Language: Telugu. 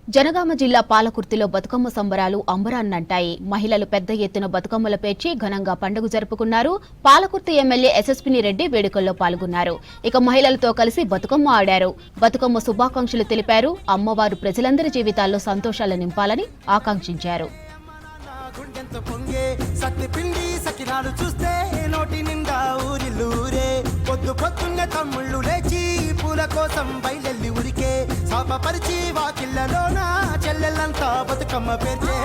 జనగామ జిల్లా పాలకుర్తిలో బతుకమ్మ సంబరాలు అంబరాన్నంటాయి. మహిళలు పెద్ద ఎత్తున బతుకమ్మల పేర్చి ఘనంగా పండుగ జరుపుకున్నారు. పాలకుర్తి ఎమ్మెల్యే ఎస్ఎస్పిని రెడ్డి వేడుకల్లో పాల్గొన్నారు. ఇక మహిళలతో కలిసి బతుకమ్మ ఆడారు. బతుకమ్మ శుభాకాంక్షలు తెలిపారు. అమ్మవారు ప్రజలందరి జీవితాల్లో సంతోషాలు నింపాలని ఆకాంక్షించారు. తమ్ముళ్ళు లేచి పూల కోసం బయలెల్లి ఉరికే శాపపరిచి వాకిళ్ళలోన చెల్లెళ్ళంతా బతుకమ్మ పేర్చే